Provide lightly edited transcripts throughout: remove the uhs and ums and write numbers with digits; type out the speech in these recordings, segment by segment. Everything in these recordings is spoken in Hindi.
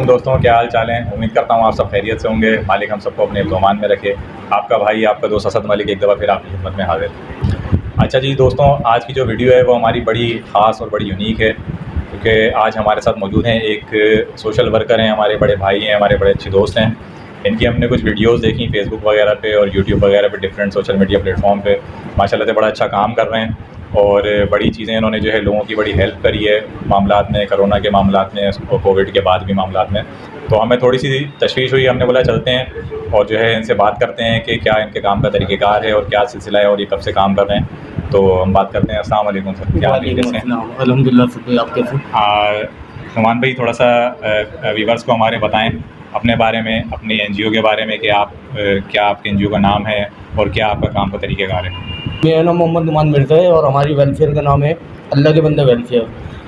वालेकुम दोस्तों, क्या हाल चाल हैं। उम्मीद करता हूँ आप सब खैरियत से होंगे। मालिक हम सबको अपने ईमान में रखे। आपका भाई, आपका दोस्त असद मलिक एक दफ़ा फिर आपकी खिदमत में हाजिर। अच्छा जी दोस्तों, आज की जो वीडियो है वो हमारी बड़ी ख़ास और बड़ी यूनिक है, क्योंकि आज हमारे साथ मौजूद हैं एक सोशल वर्कर हैं, हमारे बड़े भाई हैं, हमारे बड़े अच्छे दोस्त हैं। इनकी हमने कुछ वीडियोस देखी फेसबुक वगैरह पे और यूट्यूब वगैरह पे, डिफरेंट सोशल मीडिया प्लेटफॉर्म पे। माशाल्लाह से बड़ा अच्छा काम कर रहे हैं और बड़ी चीज़ें इन्होंने जो है लोगों की बड़ी हेल्प करी है मामलात में, कोरोना के मामलात में और कोविड के बाद भी मामलात में। तो हमें थोड़ी सी तशवीश हुई, हमने बोला चलते हैं और जो है इनसे बात करते हैं कि क्या इनके काम का तरीक़ेकार है और क्या सिलसिला है और ये कब से काम कर रहे हैं। तो हम बात करते हैं। अस्सलाम वालेकुम सर, क्या हाल है? कैसे हैं? अल्हम्दुलिल्लाह सर, आप कैसे? नुमान भाई, थोड़ा सा व्यूवर्स को हमारे बताएं अपने बारे में, अपनी एनजीओ के बारे में कि आप क्या आपके एनजीओ का नाम है और क्या आपका काम का तरीक़ेकार है। मेरा नाम मोहम्मद नुमान मिर्ज़ा है और हमारी वेलफेयर का नाम है अल्लाह के बंदे वेलफेयर।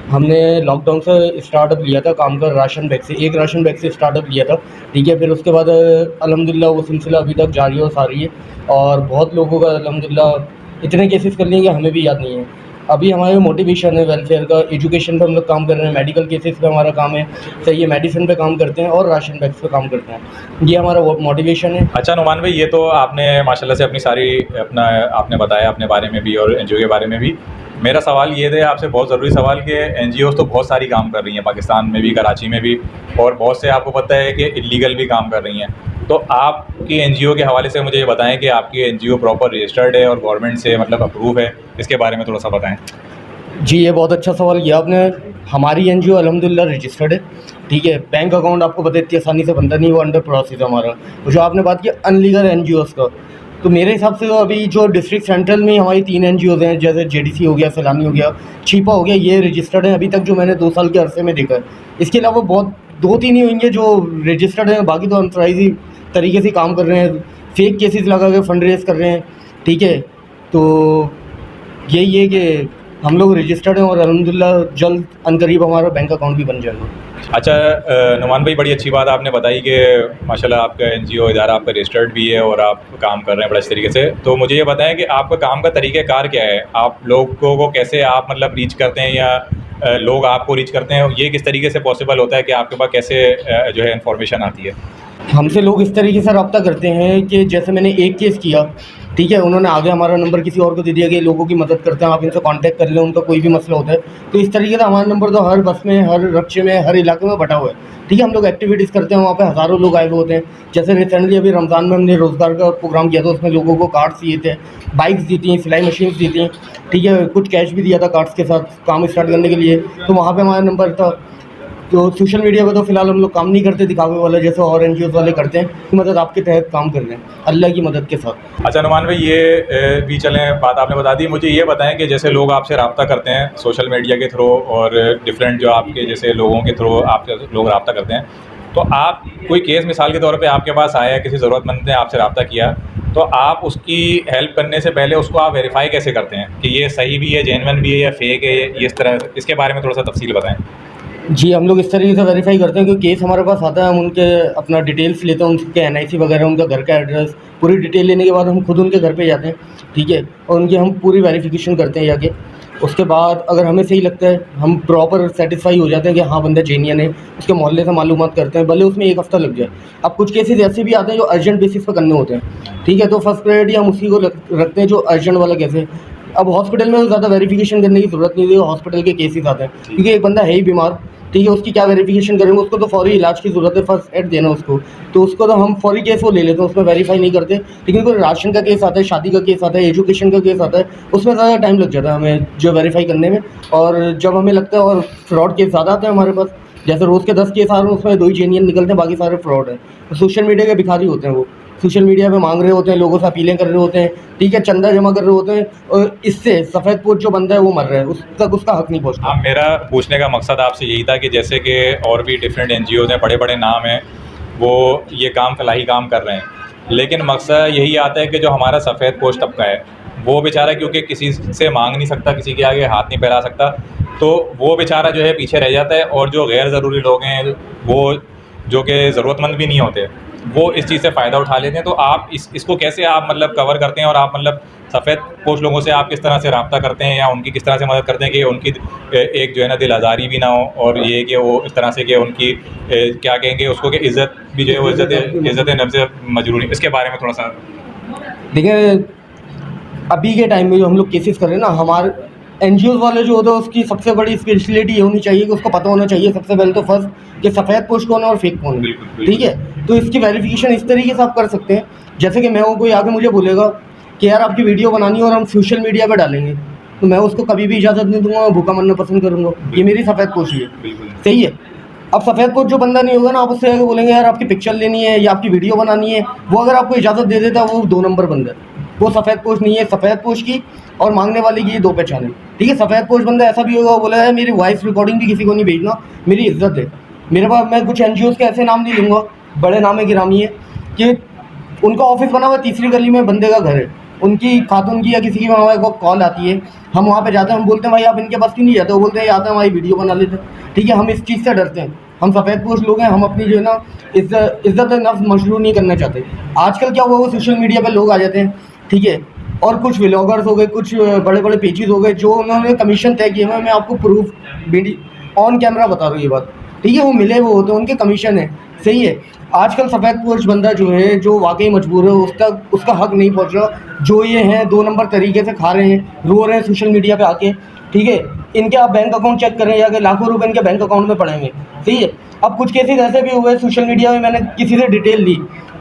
हमने लॉकडाउन से स्टार्टअप लिया था काम का, राशन बैग से, एक राशन बैग से स्टार्टअप लिया था। ठीक है, फिर उसके बाद अल्हम्दुलिल्लाह वो सिलसिला अभी तक जारी और सारी है और बहुत लोगों का अल्हम्दुलिल्लाह इतने केसेस कर लिए कि हमें भी याद नहीं है। अभी हमारे मोटिवेशन है वेलफेयर का, एजुकेशन पे हम लोग काम कर रहे हैं, मेडिकल केसेस पे हमारा काम है, सही है, मेडिसिन पे काम करते हैं और राशन बैग्स पे काम करते हैं। ये हमारा मोटिवेशन है। अच्छा नुमान भाई, ये तो आपने माशाल्लाह से अपनी सारी आपने बताया अपने बारे में भी और एनजीओ के बारे में भी। मेरा सवाल ये थे आपसे, बहुत ज़रूरी सवाल, कि एनजीओ तो बहुत सारी काम कर रही हैं पाकिस्तान में भी, कराची में भी, और बहुत से आपको पता है कि इलीगल भी काम कर रही हैं। तो आपकी एनजीओ के हवाले से मुझे ये बताएं कि आपकी एनजीओ प्रॉपर रजिस्टर्ड है और गवर्नमेंट से मतलब अप्रूव है, इसके बारे में थोड़ा सा बताएं। जी, ये बहुत अच्छा सवाल किया आपने। हमारी एनजीओ अल्हम्दुलिल्लाह रजिस्टर्ड है। ठीक है, बैंक अकाउंट आपको पता इतनी आसानी से बनता नहीं, वो अंडर प्रोसेस है हमारा। जो आपने बात की अनलीगल एनजीओज़ का, तो मेरे हिसाब से तो अभी जो डिस्ट्रिक्ट सेंट्रल में हमारी 3 एनजीओज़ हैं, जैसे जेडीसी हो गया, सैलानी हो गया, छिपा हो गया, ये रजिस्टर्ड हैं अभी तक, जो मैंने 2 साल के अरसे में देखा है। इसके अलावा बहुत 2-3 ही होंगे जो रजिस्टर्ड हैं, बाकी तो अनऑथराइज़ तरीके से काम कर रहे हैं, फेक केसेस लगा के फंड रेज़ कर रहे हैं। ठीक है, तो यही है कि हम लोग रजिस्टर्ड हैं और अल्हम्दुलिल्लाह जल्द अनकरीब हमारा बैंक अकाउंट भी बन जाएगा। अच्छा नुमान भाई, बड़ी अच्छी बात आपने बताई कि माशाल्लाह आपका एनजीओ इदारा आपका रजिस्टर्ड भी है और आप काम कर रहे हैं बड़ा अच्छे तरीके से। तो मुझे ये बताएं कि आपका काम का तरीक़ेकार क्या है, आप लोगों को कैसे आप मतलब रीच करते हैं या लोग आपको रीच करते हैं, ये किस तरीके से पॉसिबल होता है कि आपके पास कैसे जो है इन्फॉर्मेशन आती है। हमसे लोग इस तरीके से रब्ता करते हैं कि जैसे मैंने एक केस किया, ठीक है, उन्होंने आगे हमारा नंबर किसी और को दे दिया कि लोगों की मदद करते हैं, आप इनसे कांटेक्ट कर लें, उनका कोई भी मसला होता है। तो इस तरीके से हमारा नंबर तो हर बस में, हर रक्शे में, हर इलाके में बटा हुआ है। ठीक है, हम लोग एक्टिविटीज़ करते हैं, वहाँ पे हज़ारों लोग आए हुए होते हैं। जैसे रिसेंटली अभी रमज़ान में हमने रोज़गार का प्रोग्राम किया था, उसमें लोगों को कार्ड्स दिए थे, बाइक्स दी थी, सिलाई मशीन्स दी थी। ठीक है, कुछ कैश भी दिया था कार्ड्स के साथ काम स्टार्ट करने के लिए। तो वहाँ पर हमारा नंबर था। तो सोशल मीडिया पे तो फ़िलहाल हम लोग काम नहीं करते दिखावे वाला, जैसे और एनजीओ वाले करते हैं। मदद आपके तहत काम कर रहे हैं अल्लाह की मदद के साथ। अच्छा नुमान भाई, ये भी चलें, बात आपने बता दी। मुझे ये बताएं कि जैसे लोग आपसे रब्ता करते हैं सोशल मीडिया के थ्रू और डिफरेंट जो आपके जैसे लोगों के थ्रू आपसे लोग रब्ता करते हैं, तो आप कोई केस मिसाल के तौर पे आपके पास आया, किसी ज़रूरतमंद ने आपसे रब्ता किया, तो आप उसकी हेल्प करने से पहले उसको आप वेरीफाई कैसे करते हैं कि ये सही भी है, जेन्युइन भी है या फेक है, ये इस तरह, इसके बारे में थोड़ा सा तफसील बताएँ। जी, हम लोग इस तरीके से वेरीफाई करते हैं कि केस हमारे पास आता है, हम उनके अपना डिटेल्स लेते हैं, उनके एनआईसी वगैरह, उनका घर का एड्रेस, पूरी डिटेल लेने के बाद हम खुद उनके घर पे जाते हैं। ठीक है, और उनकी हम पूरी वेरिफिकेशन करते हैं जाके। उसके बाद अगर हमें सही लगता है, हम प्रॉपर सेटिस्फाई हो जाते हैं कि हाँ बंदा जेन्युइन है, उसके मोहल्ले से मालूमात करते हैं, भले उसमें 1 हफ़्ता लग जाए। अब कुछ केसेस ऐसे भी आते हैं जो अर्जेंट बेसिस पर करने होते हैं। ठीक है, तो फर्स्ट प्रायोरिटी हम उसी को रखते हैं जो अर्जेंट वाला केस है। अब हॉस्पिटल में तो ज़्यादा वेरिफिकेशन करने की ज़रूरत नहीं है, हॉस्पिटल के केसेस आते हैं, क्योंकि एक बंदा है ही बीमार। ठीक है, उसकी क्या वेरिफिकेशन करेंगे, उसको तो फौरी इलाज की ज़रूरत है, फर्स्ट एड देना उसको, तो उसको तो हम फौरी केस वो ले लेते हैं, उसमें वेरीफाई नहीं करते। लेकिन कोई राशन का केस आता है, शादी का केस आता है, एजुकेशन का केस आता है, उसमें ज़्यादा टाइम लग जाता है हमें जो वेरीफाई करने में। और जब हमें लगता है, और फ्रॉड केस ज़्यादा आते हैं हमारे पास, जैसे रोज़ के 10 केस आ रहे हैं, उसमें 2 ही जेन्युइन निकलते हैं, बाकी सारे फ्रॉड है। तो सोशल मीडिया के भिखारी होते हैं, वो सोशल मीडिया पे मांग रहे होते हैं, लोगों से अपीलें कर रहे होते हैं। ठीक है, चंदा जमा कर रहे होते हैं और इससे सफ़ेद पोस्ट जो बंदा है वो मर रहा है, उस तक उसका हक नहीं पहुँचता। हाँ, मेरा पूछने का मकसद आपसे यही था कि जैसे कि और भी डिफरेंट एनजीओज़ हैं, बड़े बड़े नाम हैं, वो ये काम फलाही काम कर रहे हैं, लेकिन मकसद यही आता है कि जो हमारा सफ़ेद पोस्ट तबका है, वो बेचारा क्योंकि किसी से मांग नहीं सकता, किसी के आगे हाथ नहीं फैला सकता, तो वो बेचारा जो है पीछे रह जाता है। और जो गैर ज़रूरी लोग हैं, वो जो कि ज़रूरतमंद भी नहीं होते, वो इस चीज़ से फ़ायदा उठा लेते हैं। तो आप इसको कैसे आप मतलब कवर करते हैं, और आप मतलब सफ़ेद पोश लोगों से आप किस तरह से रब्ता करते हैं, या उनकी किस तरह से मदद करते हैं कि उनकी एक जो है ना दिल आज़ारी भी ना हो, और ये कि वो इस तरह से कि उनकी क्या कहेंगे उसको, कि इज़्ज़त भी जो है वो इज़्ज़त नफ्स मजरूरी, इसके बारे में थोड़ा सा। देखिए, अभी के टाइम में जो हम लोग केसेस कर रहे हैं ना, हमारे एनजीओ वाले जो होते हैं उसकी सबसे बड़ी स्पेशलिटी ये होनी चाहिए कि उसको पता होना चाहिए सबसे पहले तो फर्स्ट कि सफ़ेद पोश कौन है और फेक कौन है। बिल्कुल। ठीक है, तो इसकी वेरिफिकेशन इस तरीके से आप कर सकते हैं, जैसे कि मैं हूँ, कोई आके मुझे बोलेगा कि यार आपकी वीडियो बनानी है और हम सोशल मीडिया पर डालेंगे, तो मैं उसको कभी भी इजाज़त नहीं दूंगा, भूखा मरना पसंद करूँगा। ये मेरी सफ़ेद पोशी है, बिल्कुल। सही है। अब सफ़ेद पोश जो बंदा नहीं होगा ना, आप उससे आके बोलेंगे यार आपकी पिक्चर लेनी है या आपकी वीडियो बनानी है, वो अगर आपको इजाज़त दे देता है वो 2 नंबर बंदा है। वो सफ़ेद पोश नहीं है। सफ़ेद पोश की और मांगने वाले की ये 2 पहचान है। ठीक है, सफ़ेद पोश बंदा ऐसा भी होगा, वो बोला है मेरी वॉइस रिकॉर्डिंग भी किसी को नहीं भेजना, मेरी इज्जत है। मेरे पास, मैं कुछ एनजीओज़ के ऐसे नाम नहीं लूँगा, बड़े नाम गिरामी है, कि उनका ऑफिस बना हुआ तीसरी गली में बंदे का घर है, उनकी खातून की या किसी की हमारे को कॉल आती है, हम वहाँ पे जाते हैं, हम बोलते हैं भाई आप इनके पास क्यों नहीं जाते, वो बोलते हैं आते हैं हमारी वीडियो बना लेते हैं। ठीक है, हम इस चीज़ से डरते हैं, हम सफ़ेद पोश लोग हैं, हम अपनी जो है ना इज्जत नफ्स मशरू नहीं करना चाहते। आजकल क्या हुआ, वो सोशल मीडिया पर लोग आ जाते हैं, ठीक है, और कुछ व्लॉगर्स हो गए, कुछ बड़े बड़े पेजेस हो गए जो उन्होंने कमीशन तय किए हुए, मैं आपको प्रूफ ऑन कैमरा बता रहा हूँ ये बात। ठीक है, वो मिले वो होते हैं, उनके कमीशन है, सही है। आजकल सफ़ेद पोश बंदा जो है, जो वाकई मजबूर है, उसका हक नहीं पहुंच रहा। जो ये हैं 2 नंबर तरीके से खा रहे हैं, रो रहे हैं सोशल मीडिया पे आके। ठीक है, इनके आप बैंक अकाउंट चेक करें या कि लाखों रुपए इनके बैंक अकाउंट में पड़ेंगे, सही है। अब कुछ केसेस ऐसे भी हुए सोशल मीडिया में, मैंने किसी से डिटेल ली,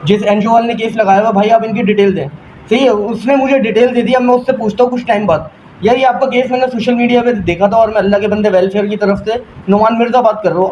जिस एनजीओ वाले ने केस लगाया हुआ, भाई आप इनकी डिटेल दें, सही है। उसने मुझे डिटेल दे दिया, मैं उससे पूछता हूँ कुछ टाइम बाद, यार ये आपका केस मैंने सोशल मीडिया पे देखा था और मैं अल्लाह के बंदे वेलफेयर की तरफ से नुमान मिर्ज़ा बात कर रहा हूँ,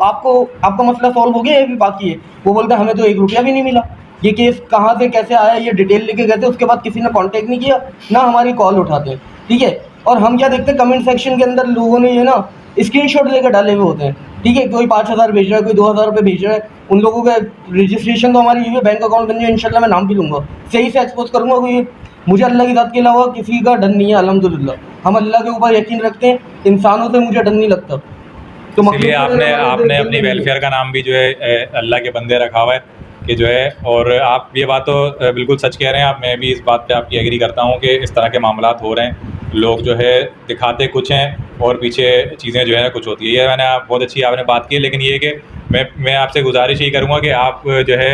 आपका मसला सॉल्व हो गया, ये भी बाकी है। वो बोलता है हमें तो 1 रुपया भी नहीं मिला, ये केस कहाँ से कैसे आया, ये डिटेल लेके गए थे, उसके बाद किसी ने कांटेक्ट नहीं किया, ना हमारी कॉल उठाते हैं। ठीक है, और हम क्या देखते हैं, कमेंट सेक्शन के अंदर लोगों ने ये ना स्क्रीनशॉट लेकर डाले हुए होते हैं। ठीक है, कोई 5,000 भेज रहा है, कोई 2,000 रुपये भेज रहा है, उन लोगों का रजिस्ट्रेशन तो हमारी ये बैंक अकाउंट बन जाए, इंशाल्लाह मैं नाम भी लूँगा, सही से एक्सपोज करूँगा। कोई मुझे अल्लाह की ज़ात के अलावा किसी का डर नहीं है, अल्हम्दुलिल्लाह। हम अल्लाह के ऊपर यकीन रखते हैं, इंसानों से मुझे डर नहीं लगता। तो इसलिए आपने अपनी वेलफेयर का नाम भी जो है अल्लाह के बंदे रखा हुआ है कि जो है, और आप ये बात तो बिल्कुल सच कह रहे हैं आप। मैं भी इस बात पे आपकी एग्री करता हूँ कि इस तरह के मामलात हो रहे हैं, लोग जो है दिखाते कुछ हैं और पीछे चीज़ें जो है कुछ होती है। ये मैंने आप बहुत अच्छी आपने बात की, लेकिन ये कि मैं आपसे गुजारिश ही करूँगा कि आप जो है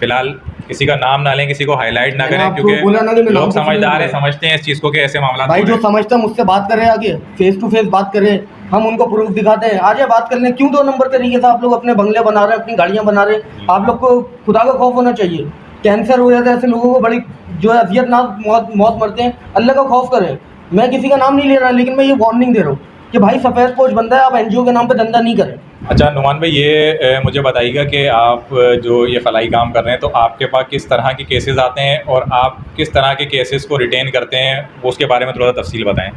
फ़िलहाल किसी का नाम ना लें, किसी को हाईलाइट ना करें, क्योंकि लोग समझदार हैं, समझते हैं इस चीज़ को कि ऐसे मामला। भाई जो समझता है मुझसे बात करें, आगे फेस टू फेस बात करें, हम उनको प्रूफ दिखाते हैं, आ जाए बात करने। क्यों 2 नंबर तरीके से आप लोग अपने बंगले बना रहे हैं, अपनी गाड़ियाँ बना रहे हैं? आप लोग को खुदा का खौफ होना चाहिए। कैंसर हो जाता है ऐसे लोगों को, बड़ी जो है अजियतनाक मौत मरते हैं, अल्लाह का खौफ करें। मैं किसी का नाम नहीं ले रहा, लेकिन मैं ये वार्निंग दे रहा हूँ कि भाई सफ़ेद पोश बंदा है, आप एनजीओ के नाम पे धंधा नहीं करें। अच्छा नुमान भाई, ये मुझे बताइएगा कि आप जो ये फलाई काम कर रहे हैं, तो आपके पास किस तरह के केसेस आते हैं और आप किस तरह के केसेस को रिटेन करते हैं, उसके बारे में थोड़ा तफसील बताएं।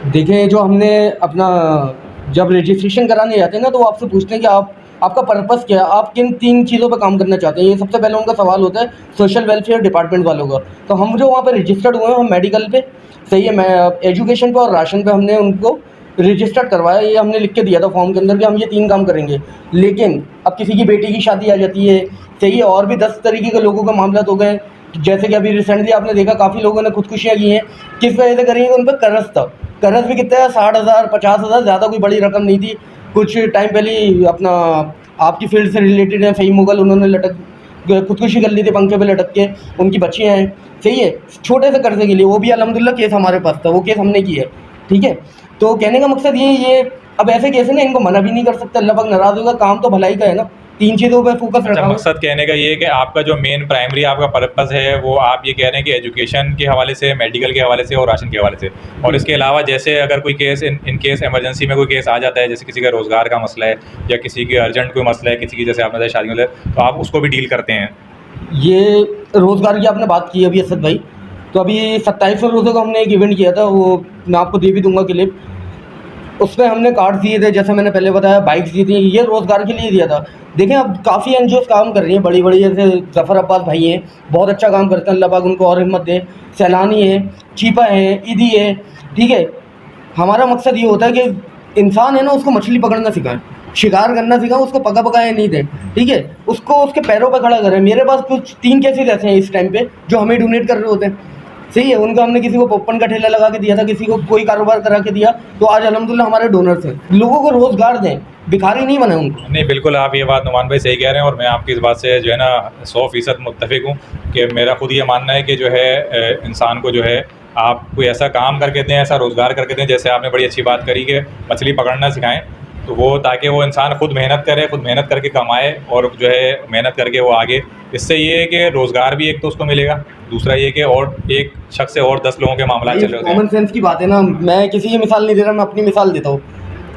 देखिए, जो हमने अपना जब रजिस्ट्रेशन कराने जाते हैं ना, तो वो आपसे पूछते हैं कि आपका पर्पस क्या है, आप किन 3 चीज़ों पर काम करना चाहते हैं। ये सबसे पहले उनका सवाल होता है सोशल वेलफेयर डिपार्टमेंट वालों का। तो हम जो वहाँ पर रजिस्टर्ड हुए हैं, हम मेडिकल पे, सही है, मैं एजुकेशन पे और राशन पे हमने उनको रजिस्टर्ड करवाया। ये हमने लिख के दिया था फॉर्म के अंदर कि हम ये 3 काम करेंगे। लेकिन अब किसी की बेटी की शादी आ जाती है, सही है, और भी 10 तरीके के लोगों का मामला हो गए। जैसे कि अभी रिसेंटली आपने देखा काफ़ी लोगों ने खुदकुशियाँ की हैं, किस वजह से करेंगे, उन पर कर्ज था। कर्ज भी कितना है, 60,000 50,000, ज़्यादा कोई बड़ी रकम नहीं थी। कुछ टाइम पहले ही अपना आपकी फील्ड से रिलेटेड है फ़हीम मुगल, उन्होंने खुदकुशी कर ली थी पंखे पे लटक के, उनकी बच्चियाँ हैं, सही है, छोटे से कर्जे के लिए। वो भी अल्हम्दुलिल्लाह केस हमारे पास था, वो केस हमने किया है। ठीक है, तो कहने का मकसद ये अब ऐसे केस है ना, इनको मना भी नहीं कर सकते, अल्लाह पाक नाराज़ होगा। काम तो भलाई का है ना, 3 चीज़ों पे फोकस रखा। मकसद कहने का ये है कि आपका जो मेन प्राइमरी आपका पर्पस है, वो आप ये कह रहे हैं कि एजुकेशन के हवाले से, मेडिकल के हवाले से और राशन के हवाले से, और इसके अलावा जैसे अगर कोई केस इन केस एमरजेंसी में कोई केस आ जाता है, जैसे किसी का रोज़गार का मसला है या किसी की अर्जेंट कोई मसला है, किसी की जैसे आपने शादी में, तो आप उसको भी डील करते हैं। ये रोज़गार की आपने बात की अभी असद भाई, तो अभी 27वें रोज़े को हमने एक इवेंट किया था, वो मैं आपको दे भी दूंगा क्लिप। उसमें हमने कार्ड दिए थे, जैसे मैंने पहले बताया, बाइक्स दी थी, ये रोज़गार के लिए दिया था। देखें, अब काफ़ी एनजीओ काम कर रही हैं, बड़ी बड़ी, जैसे ज़फ़र अब्बास भाई हैं, बहुत अच्छा काम करते हैं, अल्लाह पाक उनको और हिम्मत दे। सैलानी है, चीपा है, ईदी है। ठीक है, हमारा मकसद ये होता है कि इंसान है ना, उसको मछली पकड़ना सिखाएं। शिकार करना सीखा, उसको पका पकाया नहीं थे, ठीक है, उसको उसके पैरों पे खड़ा करें। मेरे पास कुछ 3 केसेस ऐसे हैं इस टाइम पे जो हमें डोनेट कर रहे होते हैं, सही है। उनका हमने किसी को पॉपकॉर्न का ठेला लगा के दिया था, किसी को कोई कारोबार करा के दिया, तो आज अल्हम्दुलिल्लाह हमारे डोनर्स हैं। लोगों को रोज़गार दें, भिखारी नहीं बने उनको। नहीं, बिल्कुल आप ये बात नुमान भाई सही कह रहे हैं और मैं आपकी इस बात से जो है ना 100% मुत्तफ़िक हूँ कि मेरा खुद ये मानना है कि जो है इंसान को जो है आप कोई ऐसा काम करके दें, ऐसा रोज़गार करके दें, जैसे आपने बड़ी अच्छी बात करी कि मछली पकड़ना सिखाएं, तो वो ताकि वो इंसान खुद मेहनत करे, खुद मेहनत करके कमाए और जो है मेहनत करके वो आगे, इससे ये है कि रोज़गार भी एक तो उसको मिलेगा, दूसरा ये कि और एक शख्स से और 10 लोगों के मामला चल रहे होते हैं। कॉमन सेंस की बात है ना, मैं किसी की मिसाल नहीं दे रहा, मैं अपनी मिसाल देता हूँ।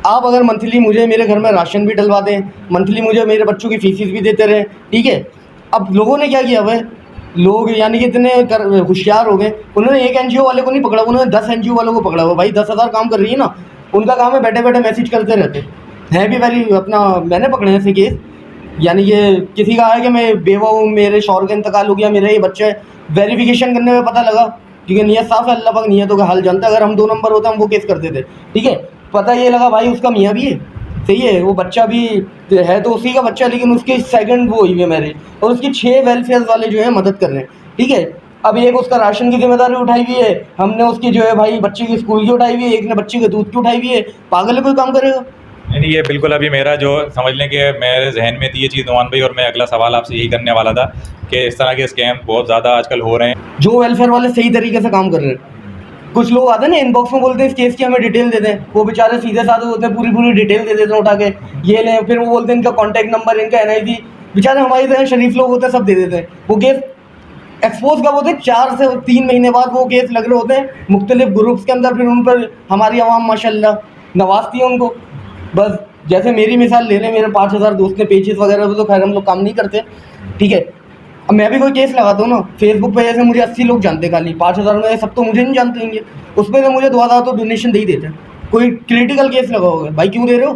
आप अगर मंथली मुझे मेरे घर में राशन भी डलवा दें, मंथली मुझे मेरे बच्चों की फीसिस भी देते रहे, ठीक है। अब लोगों ने क्या किया हुआ है, लोग यानी कि इतने होशियार हो गए, उन्होंने एक एनजीओ वाले को नहीं पकड़ा, उन्होंने 10 एनजीओ वालों को पकड़ा हुआ। भाई 10,000 काम कर रही है ना, उनका काम है बैठे बैठे मैसेज करते रहते हैं भी वेरी अपना। मैंने पकड़े ऐसे केस, यानी कि किसी का है कि मैं बेवा हूँ, मेरे शौहर का इंतकाल हो गया, मेरा ये बच्चा है, वेरिफिकेशन करने में पता लगा, ठीक है, नीयत साफ है, अल्लाह पाक नीयतों का हाल जानता है। अगर हम 2 नंबर होते हम वो केस करते थे, ठीक है। पता ये लगा भाई उसका मियाँ भी है, सही है, वो बच्चा भी है तो उसी का बच्चा, लेकिन उसकी सेकंड वो हुई है मैरिज, और उसकी 6 वेलफेयर वाले जो है मदद कर रहे हैं, ठीक है। अब एक उसका राशन की जिम्मेदारी उठाई हुई है, हमने उसकी जो है भाई बच्चे की स्कूल की उठाई हुई है, एक ने बच्चे के दूध की उठाई हुई है। पागल है कोई काम करेगा? नहीं, ये बिल्कुल अभी मेरा जो समझ लें कि मेरे जहन में थी ये चीज़ नुमान भाई, और मैं अगला सवाल आपसे यही करने वाला था कि इस तरह के स्कैम बहुत ज़्यादा आजकल हो रहे हैं। जो वेलफेयर वाले सही तरीके से काम कर रहे हैं, कुछ लोग आते हैं ना इनबॉक्स में बोलते हैं इस केस की हमें डिटेल दे दें, वो बेचारे सीधे साधे होते हैं, पूरी डिटेल दे देते हैं उठा के, ये लें, फिर वो बोलते हैं इनका कॉन्टैक्ट नंबर, इनका NID, बेचारे हमारी तरह शरीफ लोग होते हैं, सब दे देते हैं। वो केस एक्सपोज कब होते हैं? 4 से 3 महीने बाद वो केस लग रहे होते हैं मुख्तलिफ ग्रुप्स के अंदर, फिर उन पर हमारी आवाम माशाल्लाह नवाजती है उनको। बस जैसे मेरी मिसाल ले लें, मेरे 5,000 दोस्त ने पेजेस वगैरह पे, तो खैर हम लोग काम नहीं करते, ठीक है। अब मैं भी कोई केस लगाता हूँ ना फेसबुक पे, जैसे मुझे 80 लोग जानते हैं, खाली 5,000 में सब तो मुझे नहीं जानते होंगे, उसमें से मुझे 2,000 तो डोनेशन दे ही देते हैं। कोई क्रिटिकल केस लगाओगे, भाई क्यों दे रहे हो?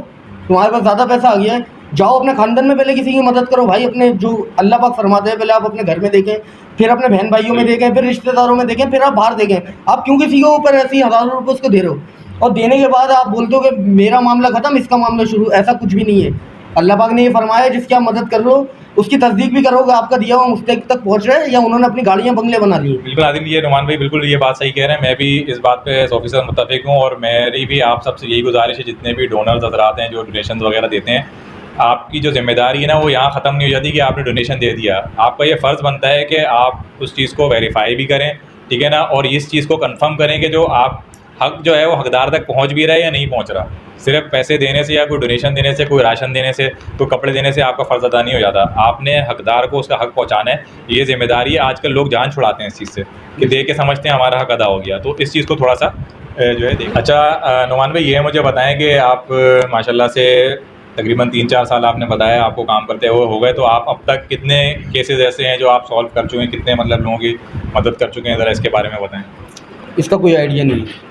तुम्हारे पास ज़्यादा पैसा आ गया है, जाओ अपने खानदान में पहले किसी की मदद करो भाई। अपने जो अल्लाह पाक फरमाते हैं, पहले आप अपने घर में देखें, फिर अपने बहन भाइयों में देखें, फिर रिश्तेदारों में देखें, फिर आप बाहर देखें। आप क्यों किसी के ऊपर ऐसे ही हज़ारों रुपये उसको दे रहे हो, और देने के बाद आप बोलते हो कि मेरा मामला ख़त्म, इसका मामला शुरू? ऐसा कुछ भी नहीं है। अल्लाह पाक ने ये फरमाया जिसकी आप मदद कर रहे हो उसकी तस्दीक भी करोगे, आपका दिया हुआ मुस्तक तक पहुँच रहा है, या उन्होंने अपनी गाड़ियाँ बंगले बना लिए। बिल्कुल आदिल, ये नुमान भाई बिल्कुल ये बात सही कह रहे हैं, मैं भी इस बात पे 100% मुत्तफ़िक हूँ। और मेरी भी आप सबसे यही गुजारिश है, जितने भी डोनर्स हज़रात हैं जो डोनेशन वगैरह देते हैं, आपकी जो जिम्मेदारी है ना वो यहाँ ख़त्म नहीं हो जाती कि आपने डोनेशन दे दिया। आपका ये फ़र्ज़ बनता है कि आप उस चीज़ को वेरीफाई भी करें, ठीक है ना, और इस चीज़ को कंफर्म करें कि जो आप हक जो है वो हकदार तक पहुँच भी रहा है या नहीं पहुँच रहा। सिर्फ पैसे देने से या कोई डोनेशन देने से, कोई राशन देने से, कोई कपड़े देने से आपका फ़र्ज़ अदा नहीं हो जाता। आपने हकदार को उसका हक पहुँचाना है, ये ज़िम्मेदारी है। आजकल लोग जान छुड़ाते हैं इस चीज़ से कि दे के समझते हैं हमारा हक अदा हो गया, तो इस चीज़ को थोड़ा सा जो है देख। अच्छा नुमान भाई, ये मुझे बताएं कि आप माशाल्लाह से तकरीबन 3-4 साल आपने बताया आपको काम करते हुए हो गए, तो आप अब तक कितने केसेस ऐसे हैं जो आप सॉल्व कर चुके हैं, कितने मतलब लोगों की मदद कर चुके हैं, ज़रा इसके बारे में बताएं। इसका कोई आइडिया नहीं है।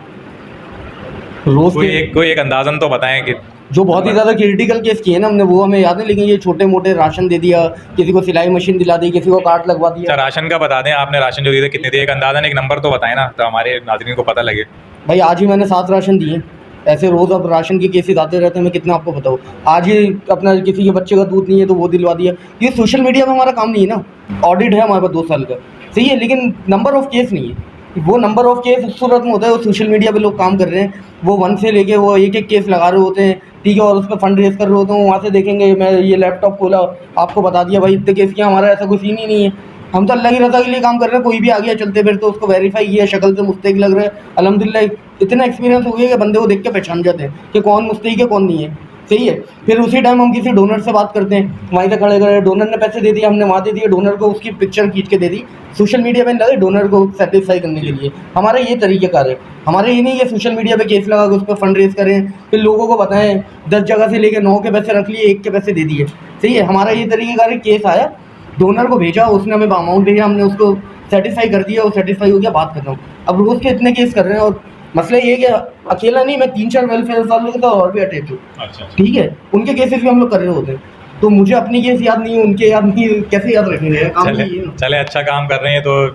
रोज़ कोई एक अंदाज़न तो बताएं कि जो बहुत ही ज़्यादा क्रिटिकल केस किए ना हमने, वो हमें याद है, लेकिन ये छोटे मोटे राशन दे दिया, किसी को सिलाई मशीन दिला दी, किसी को कार्ड लगवा दिया। अच्छा, राशन का बता दें, आपने राशन जो दिए थे कितने दिए, एक अंदाज़न एक नंबर तो बताएं ना, तो हमारे नाज़रीन को पता लगे। भाई आज ही मैंने 7 राशन दिए। ऐसे रोज़ अब राशन के केसेस आते रहते हैं, मैं कितना आपको बताऊँ। आज ही अपना किसी के बच्चे का दूध नहीं है तो वो दिलवा दिया। ये सोशल मीडिया में हमारा काम नहीं है ना, ऑडिट है हमारे पास 2 साल का, सही है, लेकिन नंबर ऑफ़ केस नहीं है। वो नंबर ऑफ़ केस उस सूरत में होता है, वो सोशल मीडिया पे लोग काम कर रहे हैं, वो 1 से लेके वो एक केस लगा रहे होते हैं, ठीक है, और उस पर फंड रेज कर रहे होते हैं। वहाँ से देखेंगे, मैं ये लैपटॉप खोला, आपको बता दिया भाई इतने केस किया, हमारा ऐसा कोई सीन ही नहीं है। हम तो अल्लाह की रज़ा के लिए काम कर रहे हैं। कोई भी आ गया चलते फिर तो उसको वेरीफाई किया, शक्ल से मुस्तहिक लग रहा है, अल्हम्दुलिल्लाह इतना एक्सपीरियंस हो गया कि बंदे को देख के पहचान जाते हैं कि कौन मुस्तहिक है कौन नहीं है, सही है। फिर उसी टाइम हम किसी डोनर से बात करते हैं, वहीं से खड़े खड़े डोनर ने पैसे दे दिए, हमने वहाँ दे दिए, डोनर को उसकी पिक्चर खींच के दे दी, सोशल मीडिया पे लगे डोनर को सेटिस्फाई करने के लिए। हमारा ये तरीक़ेकार है। हमारे ये नहीं है सोशल मीडिया पे केस लगा के उस पर फंड रेज करें, फिर लोगों को बताएं 10 जगह से लेकर 9 के पैसे रख लिए, 1 के पैसे दे दिए, सही है। हमारा ये तरीक़ेकार है, केस आया, डोनर को भेजा, उसने हमें अमाउंट भेजा, हमने उसको सेटिस्फाई कर दिया, वो सेटिस्फाई हो गया, बात खत्म। अब रोज़ के इतने केस कर रहे हैं, और मसला ये है कि अकेला नहीं, मैं 3-4 वेलफेयर वालों के साथ और भी अटैच हूँ, अच्छा, ठीक है, उनके केसेस भी हम लोग कर रहे होते हैं। तो मुझे अपनी केस याद नहीं है, उनके याद नहीं है, कैसे याद रखेंगे? काम चले नहीं है ना। चले अच्छा काम कर रहे हैं तो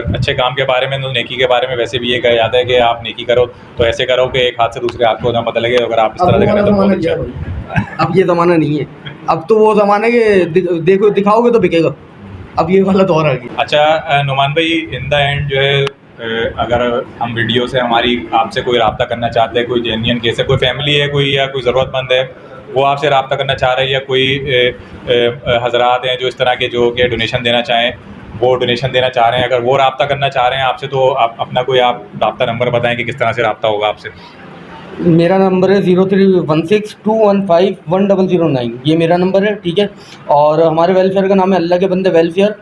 अच्छे काम के बारे में, तो नेकी के बारे में वैसे भी ये कहा जाता है कि आप नेकी करो तो ऐसे करो कि एक हाथ से दूसरे हाथ को ना पता लगे। अगर आप इस अब तरह वो से वाला करें तो ज़माना बहुत गया अच्छा। भाई, अब ये ज़माना नहीं है। अब तो वो ज़माना है कि देखो दिखाओगे तो बिकेगा, अब ये वाला दौर आ गया। अच्छा नुमान भाई, इन द एंड जो है अगर हम वीडियो से हमारी आपसे कोई रब्ता करना चाहते हैं, कोई जेन्युइन केस है, कोई फैमिली है कोई या कोई ज़रूरतमंद है वो आपसे रब्ता करना चाह रहे हैं, या कोई हजरात हैं जो इस तरह के जो कि डोनेशन देना चाहें, वो डोनेशन देना चाह रहे हैं, अगर वो रब्ता करना चाह रहे हैं आपसे तो आप अपना कोई आप रब्ता नंबर बताएं कि किस तरह से रब्ता होगा आपसे। मेरा नंबर है 031621510009, ये मेरा नंबर है, ठीक है। और हमारे वेलफेयर का नाम है अल्लाह के बंदे वेलफेयर।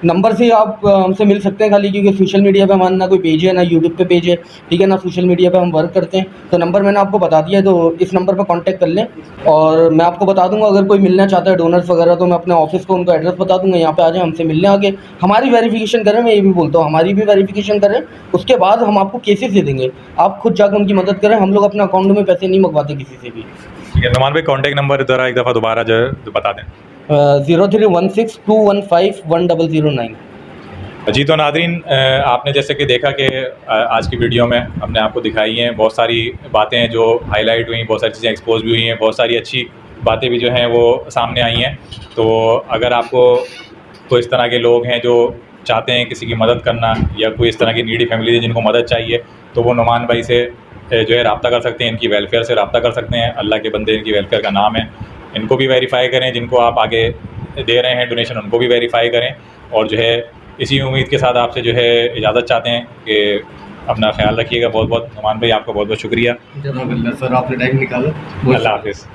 नंबर से आप हमसे मिल सकते हैं खाली, क्योंकि सोशल मीडिया पे हमारा ना कोई पेज है ना यूट्यूब पे पेज है, ठीक है ना सोशल मीडिया पे हम वर्क करते हैं। तो नंबर मैंने आपको बता दिया है, तो इस नंबर पर कांटेक्ट कर लें। और मैं आपको बता दूंगा अगर कोई मिलना चाहता है डोनर्स वगैरह, तो मैं अपने ऑफिस को उनको एड्रेस बता दूंगा, यहाँ पे आ जाए हमसे मिलने आके हमारी वेरिफिकेशन करें। मैं ये भी बोलता हूँ हमारी भी वेरिफिकेशन करें, उसके बाद हम आपको केसेस दे देंगे, आप खुद जाकर उनकी मदद करें। हम लोग अपने अकाउंट में पैसे नहीं मंगवाते किसी से भी। ठीक है नुमान भाई, कॉन्टैक्ट नंबर ज़रा एक दफ़ा दोबारा जो है बता दें। 031621510009। जी तो नादरीन, आपने जैसे कि देखा कि आज की वीडियो में हमने आपको दिखाई हैं बहुत सारी बातें हैं जो हाईलाइट हुई, बहुत सारी चीज़ें एक्सपोज भी हुई हैं, बहुत सारी अच्छी बातें भी जो हैं वो सामने आई हैं। तो अगर आपको कोई इस तरह के लोग हैं जो चाहते हैं किसी की मदद करना, या कोई इस तरह की नीडी फैमिली है जिनको मदद चाहिए, तो वो नुमान भाई से जो है रब्ता कर सकते हैं, इनकी वेलफेयर से रब्ता कर सकते हैं। अल्लाह के बंदे इनकी वेलफेयर का नाम है, इनको भी वेरीफ़ाई करें, जिनको आप आगे दे रहे हैं डोनेशन उनको भी वेरीफ़ाई करें। और जो है इसी उम्मीद के साथ आपसे जो है इजाज़त चाहते हैं कि अपना ख्याल रखिएगा। बहुत बहुत नुमान भाई आपका बहुत बहुत शुक्रिया। जनाब सर, आपने टाइम निकाला। अल्लाह हाफ़िज़।